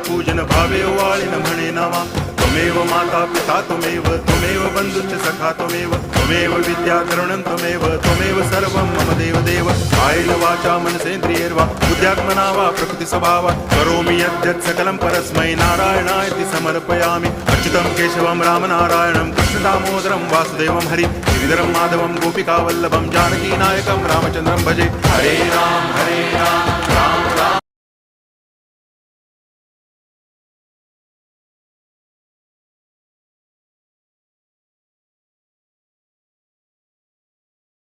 पूजन भावे वाळिन म्हणे नावा त्वमेव माता पिता त्वमेव बंधुश्च सखा त्वमेव विद्या तरुणं त्वमेव सर्वं मम देव कायेन वाचा मनसेन्द्रियैर्वा बुद्ध्यात्मना वा प्रकृति स्वभावात् करोमि यद्यत् सकलं परस्मै नारायणायति समर्पयामि अच्युतं केशवं रामनारायणं कृष्णदामोदरं वासुदेवं हरि गिरिधरं माधवं गोपिकावल्लभं जानकीनायकं रामचन्द्रं भजे हरे राम राम राम